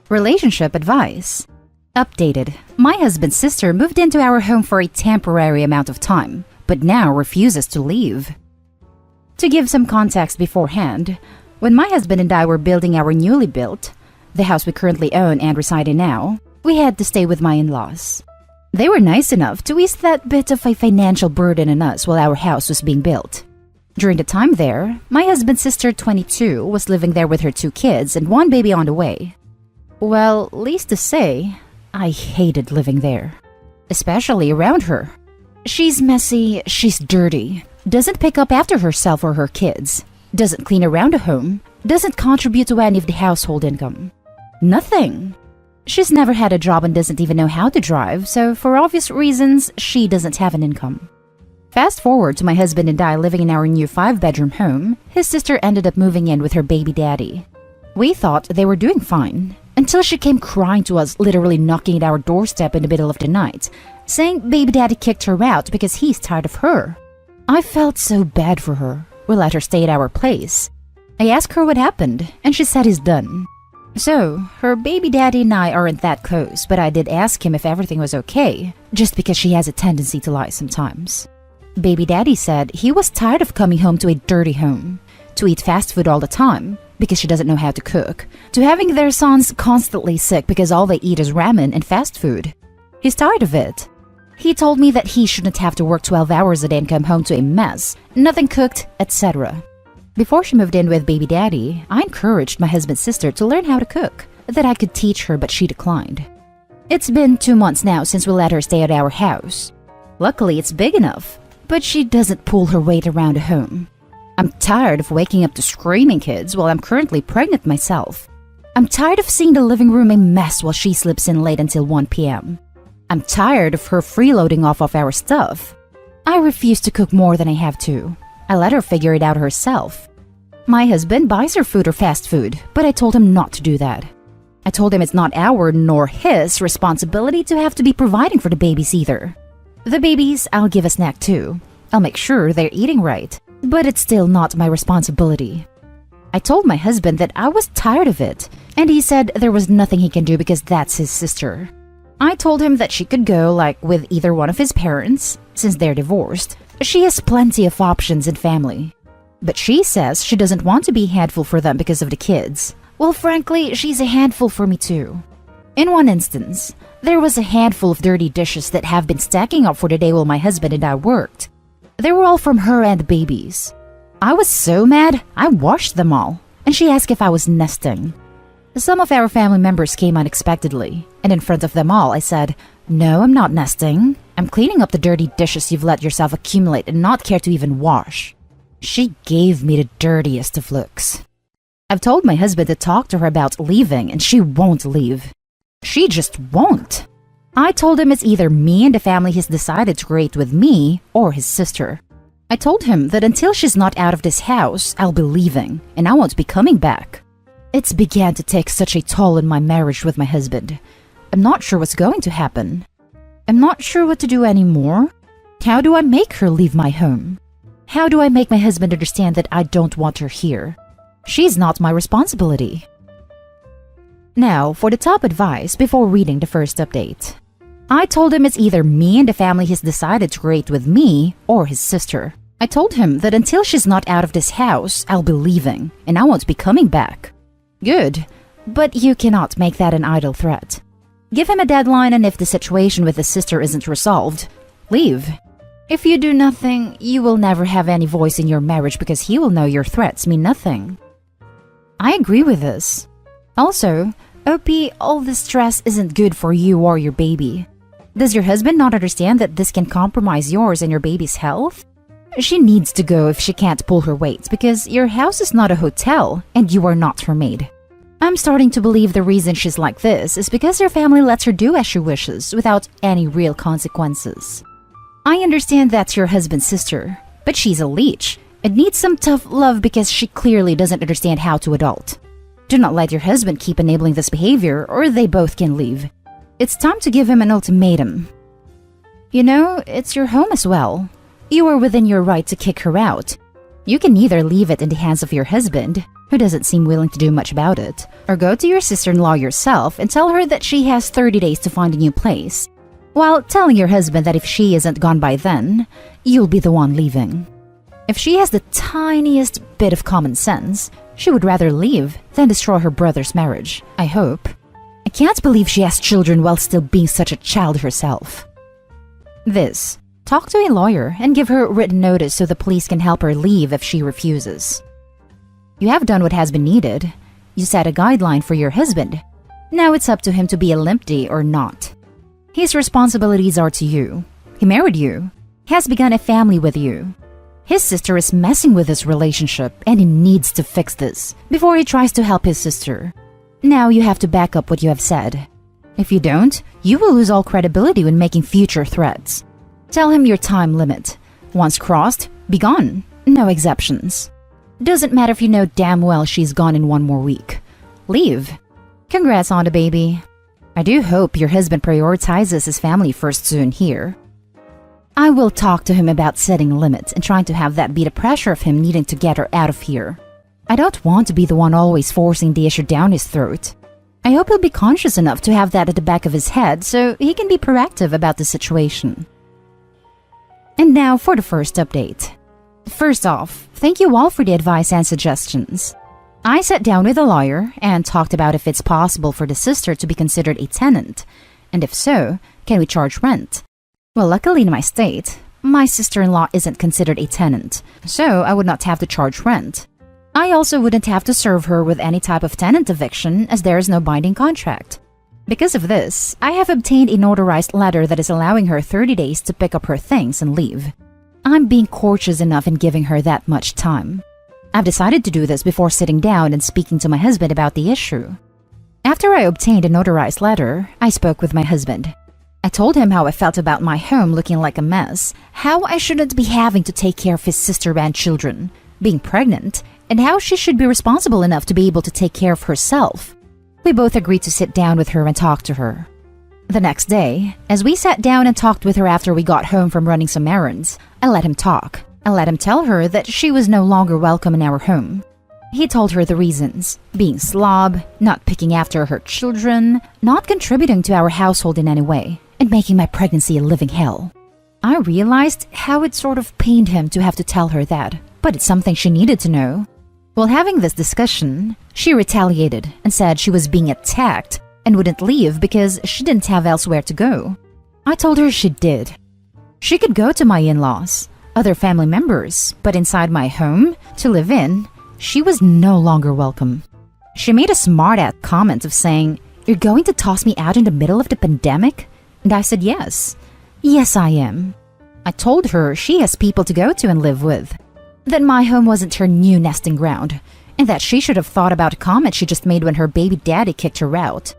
Relationship advice. Updated. My husband's sister moved into our home for a temporary amount of time, but now refuses to leave. To give some context beforehand, when my husband and I were building our newly built, the house we currently own and reside in now, we had to stay with my in-laws. They were nice enough to ease that bit of a financial burden on us while our house was being built. During the time there, my husband's sister, 22, was living there with her 2 kids and 1 baby on the way. Well, least to say, I hated living there, especially around her. She's messy, she's dirty, doesn't pick up after herself or her kids, doesn't clean around the home, doesn't contribute to any of the household income. Nothing. She's never had a job and doesn't even know how to drive, so for obvious reasons, she doesn't have an income. Fast forward to my husband and I living in our new 5-bedroom home, his sister ended up moving in with her baby daddy. We thought they were doing fine, until she came crying to us, literally knocking at our doorstep in the middle of the night, saying baby daddy kicked her out because he's tired of her. I felt so bad for her. We let her stay at our place. I asked her what happened, and she said he's done. So, her baby daddy and I aren't that close, but I did ask him if everything was okay, just because she has a tendency to lie sometimes. Baby daddy said he was tired of coming home to a dirty home, to eat fast food all the time, because she doesn't know how to cook, to having their sons constantly sick because all they eat is ramen and fast food. He's tired of it. He told me that he shouldn't have to work 12 hours a day and come home to a mess, nothing cooked, etc. Before she moved in with baby daddy, I encouraged my husband's sister to learn how to cook, that I could teach her, but she declined. It's been 2 months now since we let her stay at our house. Luckily, it's big enough, but she doesn't pull her weight around the home. I'm tired of waking up to screaming kids while I'm currently pregnant myself. I'm tired of seeing the living room a mess while she sleeps in late until 1 p.m. I'm tired of her freeloading off of our stuff. I refuse to cook more than I have to. I let her figure it out herself. My husband buys her food or fast food, but I told him not to do that. I told him it's not our nor his responsibility to have to be providing for the babies either. The babies, I'll give a snack too. I'll make sure they're eating right, but it's still not my responsibility. I told my husband that I was tired of it, and he said there was nothing he can do because that's his sister. I told him that she could go with either one of his parents, since they're divorced. She has plenty of options in family. But she says she doesn't want to be a handful for them because of the kids. Well, frankly, she's a handful for me too. In one instance, there was a handful of dirty dishes that have been stacking up for the day while my husband and I worked. They were all from her and the babies. I was so mad, I washed them all, and she asked if I was nesting. Some of our family members came unexpectedly, and in front of them all, I said, "No, I'm not nesting. I'm cleaning up the dirty dishes you've let yourself accumulate and not care to even wash." She gave me the dirtiest of looks. I've told my husband to talk to her about leaving, and she won't leave. She just won't. I told him it's either me and the family he's decided to create with me or his sister. I told him that until she's not out of this house, I'll be leaving, and I won't be coming back. It's began to take such a toll in my marriage with my husband. I'm not sure what's going to happen. I'm not sure what to do anymore. How do I make her leave my home? How do I make my husband understand that I don't want her here? She's not my responsibility. Now, for the top advice before reading the first update. I told him it's either me and the family he's decided to create with me or his sister. I told him that until she's not out of this house, I'll be leaving, and I won't be coming back. Good, but you cannot make that an idle threat. Give him a deadline, and if the situation with his sister isn't resolved, leave. If you do nothing, you will never have any voice in your marriage because he will know your threats mean nothing. I agree with this. Also, OP, all this stress isn't good for you or your baby. Does your husband not understand that this can compromise yours and your baby's health? She needs to go if she can't pull her weight because your house is not a hotel and you are not her maid. I'm starting to believe the reason she's like this is because her family lets her do as she wishes without any real consequences. I understand that's your husband's sister, but she's a leech and needs some tough love because she clearly doesn't understand how to adult. Do not let your husband keep enabling this behavior or they both can leave. It's time to give him an ultimatum. You know, it's your home as well. You are within your right to kick her out. You can either leave it in the hands of your husband, who doesn't seem willing to do much about it. Or go to your sister-in-law yourself and tell her that she has 30 days to find a new place, while telling your husband that if she isn't gone by then, you'll be the one leaving. If she has the tiniest bit of common sense, she would rather leave than destroy her brother's marriage, I hope. I can't believe she has children while still being such a child herself. This. Talk to a lawyer and give her written notice so the police can help her leave if she refuses. You have done what has been needed. You set a guideline for your husband. Now it's up to him to be a limpy or not. His responsibilities are to you. He married you. He has begun a family with you. His sister is messing with this relationship and he needs to fix this before he tries to help his sister. Now you have to back up what you have said. If you don't, you will lose all credibility when making future threats. Tell him your time limit. Once crossed, be gone. No exceptions. Doesn't matter if you know damn well she's gone in 1 more week. Leave. Congrats on the baby. I do hope your husband prioritizes his family first soon here. I will talk to him about setting limits and trying to have that be the pressure of him needing to get her out of here. I don't want to be the one always forcing the issue down his throat. I hope he'll be conscious enough to have that at the back of his head so he can be proactive about the situation. And now for the first update. First off, thank you all for the advice and suggestions. I sat down with a lawyer and talked about if it's possible for the sister to be considered a tenant, and if so, can we charge rent? Well, luckily in my state, my sister-in-law isn't considered a tenant, so I would not have to charge rent. I also wouldn't have to serve her with any type of tenant eviction as there is no binding contract. Because of this, I have obtained a notarized letter that is allowing her 30 days to pick up her things and leave. I'm being courteous enough in giving her that much time. I've decided to do this before sitting down and speaking to my husband about the issue. After I obtained a notarized letter, I spoke with my husband. I told him how I felt about my home looking like a mess, how I shouldn't be having to take care of his sister and children, being pregnant, and how she should be responsible enough to be able to take care of herself. We both agreed to sit down with her and talk to her. The next day, as we sat down and talked with her after we got home from running some errands, I let him talk. I let him tell her that she was no longer welcome in our home. He told her the reasons: being slob, not picking after her children, not contributing to our household in any way, and making my pregnancy a living hell. I realized how it sort of pained him to have to tell her that, but it's something she needed to know. While having this discussion, she retaliated and said she was being attacked and wouldn't leave because she didn't have elsewhere to go. I told her she did. She could go to my in-laws, other family members, but inside my home, to live in, she was no longer welcome. She made a smart-ass comment of saying, "You're going to toss me out in the middle of the pandemic?" And I said yes. Yes, I am. I told her she has people to go to and live with, that my home wasn't her new nesting ground, and that she should have thought about a comment she just made when her baby daddy kicked her out.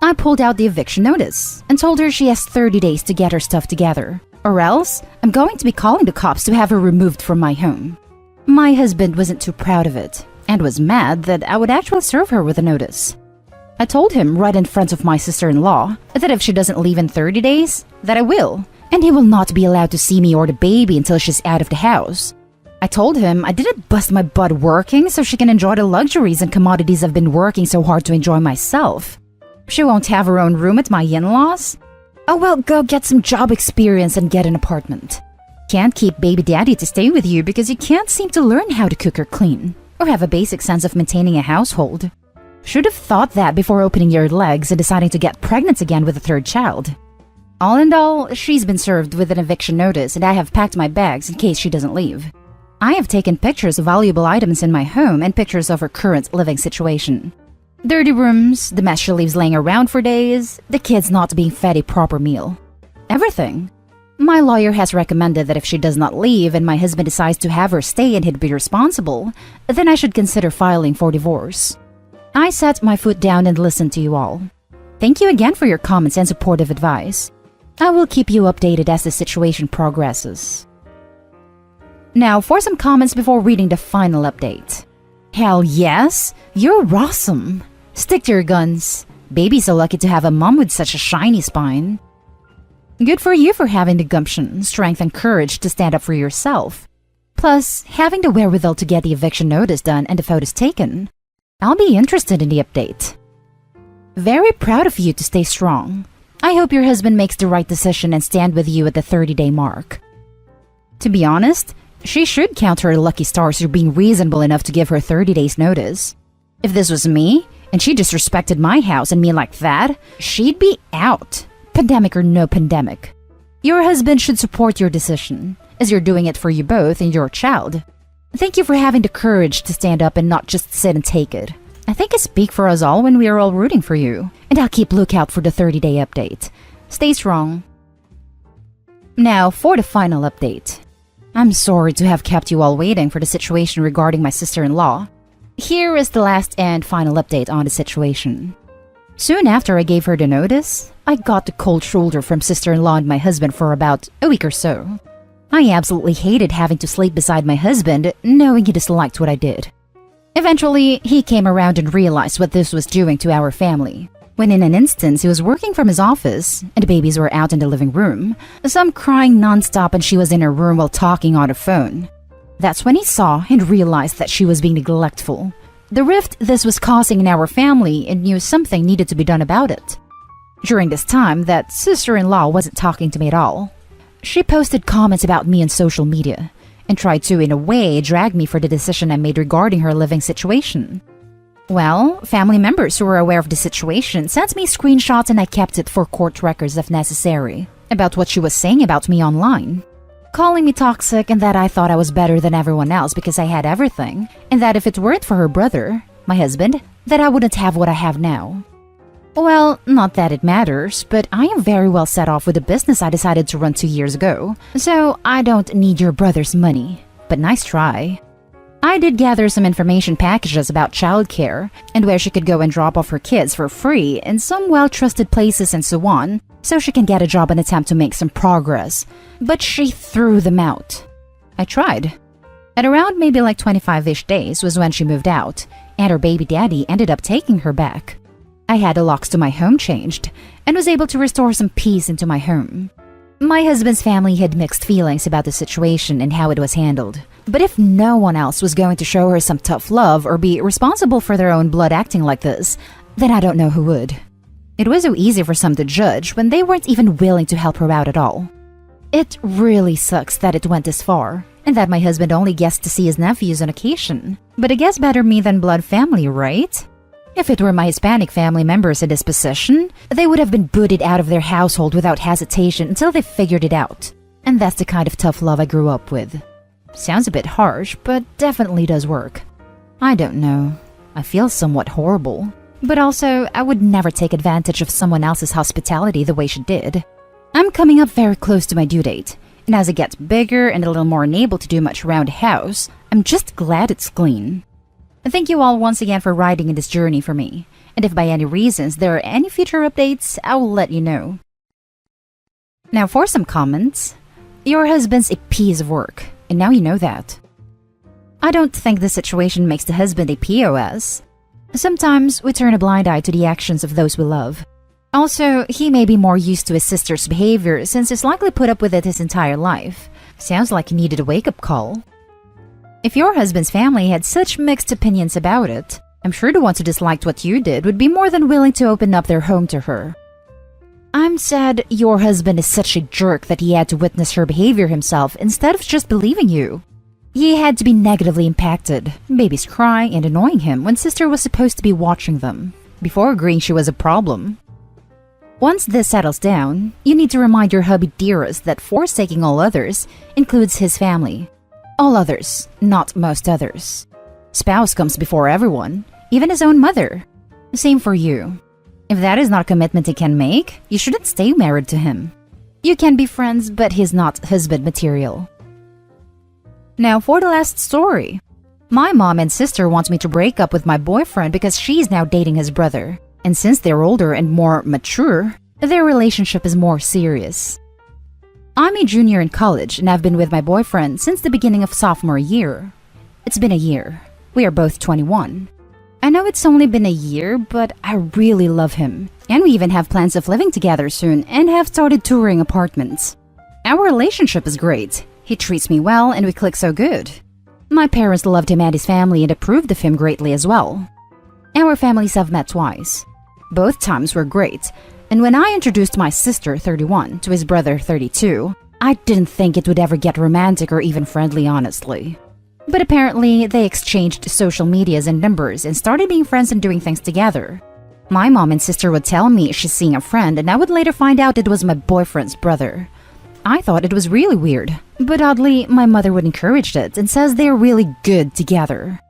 I pulled out the eviction notice and told her she has 30 days to get her stuff together, or else I'm going to be calling the cops to have her removed from my home. My husband wasn't too proud of it and was mad that I would actually serve her with a notice. I told him right in front of my sister-in-law that if she doesn't leave in 30 days, that I will, and he will not be allowed to see me or the baby until she's out of the house. I told him I didn't bust my butt working so she can enjoy the luxuries and commodities I've been working so hard to enjoy myself. She won't have her own room at my in-laws? Oh well, go get some job experience and get an apartment. Can't keep baby daddy to stay with you because you can't seem to learn how to cook or clean, or have a basic sense of maintaining a household. Should have thought that before opening your legs and deciding to get pregnant again with a third child. All in all, she's been served with an eviction notice and I have packed my bags in case she doesn't leave. I have taken pictures of valuable items in my home and pictures of her current living situation. Dirty rooms, the mess she leaves laying around for days, the kids not being fed a proper meal. Everything. My lawyer has recommended that if she does not leave and my husband decides to have her stay and he'd be responsible, then I should consider filing for divorce. I set my foot down and listened to you all. Thank you again for your comments and supportive advice. I will keep you updated as the situation progresses. Now for some comments before reading the final update. Hell yes, you're awesome. Stick to your guns. Baby's so lucky to have a mom with such a shiny spine. Good for you for having the gumption, strength, and courage to stand up for yourself. Plus, having the wherewithal to get the eviction notice done and the photos taken. I'll be interested in the update. Very proud of you to stay strong. I hope your husband makes the right decision and stand with you at the 30-day mark. To be honest, she should count her lucky stars for being reasonable enough to give her 30 days notice. If this was me, and she disrespected my house and me like that, she'd be out. Pandemic or no pandemic. Your husband should support your decision, as you're doing it for you both and your child. Thank you for having the courage to stand up and not just sit and take it. I think I speak for us all when we are all rooting for you, and I'll keep lookout for the 30-day update. Stay strong. Now for the final update. I'm sorry to have kept you all waiting for the situation regarding my sister-in-law. Here is the last and final update on the situation. Soon after I gave her the notice, I got the cold shoulder from sister-in-law and my husband for about a week or so. I absolutely hated having to sleep beside my husband, knowing he disliked what I did. Eventually, he came around and realized what this was doing to our family. When in an instance he was working from his office, and the babies were out in the living room, some crying non-stop and she was in her room while talking on the phone. That's when he saw and realized that she was being neglectful. The rift this was causing in our family and knew something needed to be done about it. During this time, that sister-in-law wasn't talking to me at all. She posted comments about me on social media and tried to, in a way, drag me for the decision I made regarding her living situation. Well, family members who were aware of the situation sent me screenshots and I kept it for court records if necessary, about what she was saying about me online. Calling me toxic and that I thought I was better than everyone else because I had everything, and that if it weren't for her brother, my husband, that I wouldn't have what I have now. Well, not that it matters, but I am very well set off with a business I decided to run 2 years ago, so I don't need your brother's money. But nice try. I did gather some information packages about childcare and where she could go and drop off her kids for free in some well-trusted places and so on, so she can get a job and attempt to make some progress. But she threw them out. I tried. At around maybe like 25-ish days was when she moved out, and her baby daddy ended up taking her back. I had the locks to my home changed and was able to restore some peace into my home. My husband's family had mixed feelings about the situation and how it was handled. But if no one else was going to show her some tough love or be responsible for their own blood acting like this, then I don't know who would. It was so easy for some to judge when they weren't even willing to help her out at all. It really sucks that it went this far, and that my husband only gets to see his nephews on occasion. But I guess better me than blood family, right? If it were my Hispanic family members in this position, they would have been booted out of their household without hesitation until they figured it out. And that's the kind of tough love I grew up with. Sounds a bit harsh, but definitely does work. I don't know. I feel somewhat horrible. But also, I would never take advantage of someone else's hospitality the way she did. I'm coming up very close to my due date, and as it gets bigger and a little more unable to do much around the house, I'm just glad it's clean. Thank you all once again for riding in this journey for me, and if by any reasons there are any future updates, I will let you know. Now for some comments. Your husband's a piece of work, and now you know that. I don't think this situation makes the husband a POS. Sometimes we turn a blind eye to the actions of those we love. Also, he may be more used to his sister's behavior since he's likely put up with it his entire life. Sounds like he needed a wake-up call. If your husband's family had such mixed opinions about it, I'm sure the ones who disliked what you did would be more than willing to open up their home to her. I'm sad your husband is such a jerk that he had to witness her behavior himself instead of just believing you. He had to be negatively impacted, babies crying and annoying him when sister was supposed to be watching them, before agreeing she was a problem. Once this settles down, you need to remind your hubby dearest that forsaking all others includes his family. All others, not most others. Spouse comes before everyone, even his own mother. Same for you. If that is not a commitment he can make, you shouldn't stay married to him. You can be friends, but he's not husband material. Now for the last story. My mom and sister want me to break up with my boyfriend because she's now dating his brother. And since they're older and more mature, their relationship is more serious. I'm a junior in college and I've been with my boyfriend since the beginning of sophomore year. It's been a year. We are both 21. I know it's only been a year, but I really love him. And we even have plans of living together soon and have started touring apartments. Our relationship is great. He treats me well and we click so good. My parents loved him and his family and approved of him greatly as well. Our families have met twice. Both times were great, and when I introduced my sister, 31, to his brother, 32, I didn't think it would ever get romantic or even friendly, honestly. But apparently, they exchanged social medias and numbers and started being friends and doing things together. My mom and sister would tell me she's seeing a friend, and I would later find out it was my boyfriend's brother. I thought it was really weird, but oddly, my mother would encourage it and says they're really good together.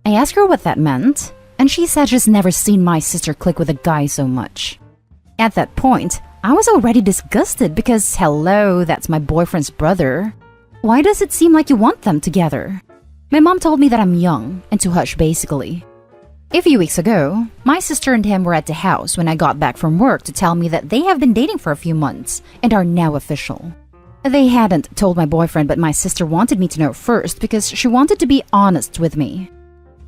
I asked her what that meant, and she said she's never seen my sister click with a guy so much. At that point, I was already disgusted because, hello, that's my boyfriend's brother. Why does it seem like you want them together? My mom told me that I'm young and to hush, basically. A few weeks ago, my sister and him were at the house when I got back from work to tell me that they have been dating for a few months and are now official. They hadn't told my boyfriend, but my sister wanted me to know first because she wanted to be honest with me.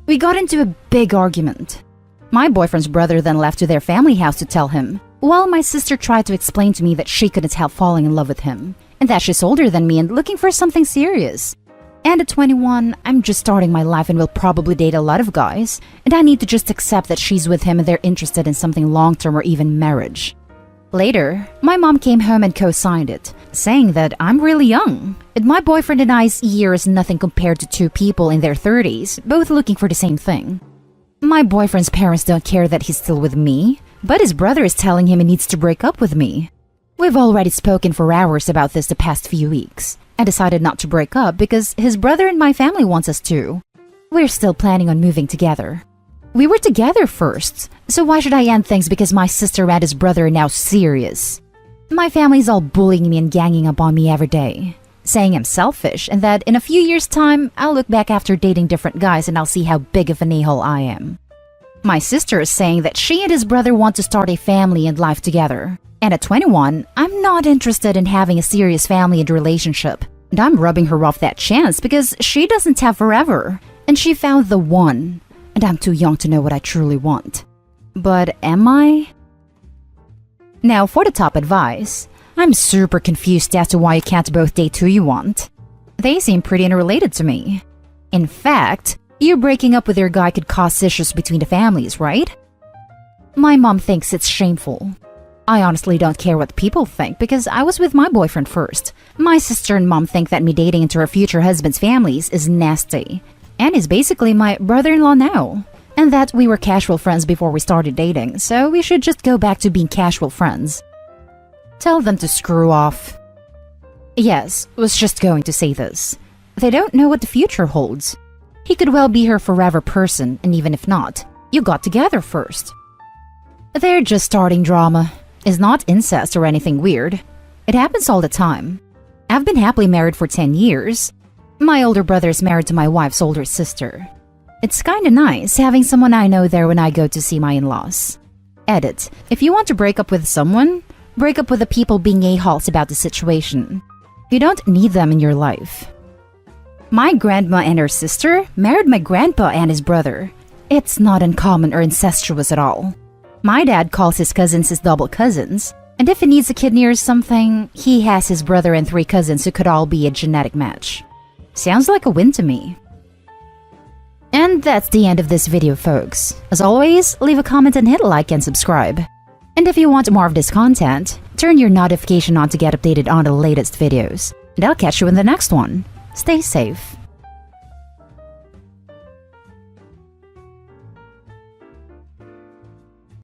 We got into a big argument. My boyfriend's brother then left to their family house to tell him, while my sister tried to explain to me that she couldn't help falling in love with him, and that she's older than me and looking for something serious. And at 21, I'm just starting my life and will probably date a lot of guys, and I need to just accept that she's with him and they're interested in something long-term or even marriage. Later, my mom came home and co-signed it, saying that I'm really young, and my boyfriend and I's year is nothing compared to two people in their 30s, both looking for the same thing. My boyfriend's parents don't care that he's still with me, but his brother is telling him he needs to break up with me. We've already spoken for hours about this the past few weeks. I decided not to break up because his brother and my family wants us to. We're still planning on moving together. We were together first, so why should I end things because my sister and his brother are now serious? My family's all bullying me and ganging up on me every day, saying I'm selfish and that in a few years' time, I'll look back after dating different guys and I'll see how big of an a-hole I am. My sister is saying that she and his brother want to start a family and life together. And at 21, I'm not interested in having a serious family and relationship. And I'm rubbing her off that chance because she doesn't have forever. And she found the one. And I'm too young to know what I truly want. But am I? Now for the top advice. I'm super confused as to why you can't both date who you want. They seem pretty unrelated to me. In fact, you breaking up with your guy could cause issues between the families, right? My mom thinks it's shameful. I honestly don't care what people think because I was with my boyfriend first. My sister and mom think that me dating into her future husband's families is nasty. And is basically my brother-in-law now. And that we were casual friends before we started dating, so we should just go back to being casual friends. Tell them to screw off. Yes, was just going to say this. They don't know what the future holds. He could well be her forever person, and even if not, you got together first. They're just starting drama. It's not incest or anything weird. It happens all the time. I've been happily married for 10 years. My older brother is married to my wife's older sister. It's kinda nice having someone I know there when I go to see my in-laws. Edit. If you want to break up with someone, break up with the people being a-holes about the situation. You don't need them in your life. My grandma and her sister married my grandpa and his brother. It's not uncommon or incestuous at all. My dad calls his cousins his double cousins, and if he needs a kidney or something, he has his brother and 3 cousins who could all be a genetic match. Sounds like a win to me. And that's the end of this video, folks. As always, leave a comment and hit like and subscribe. And if you want more of this content, turn your notification on to get updated on the latest videos. And I'll catch you in the next one. Stay safe.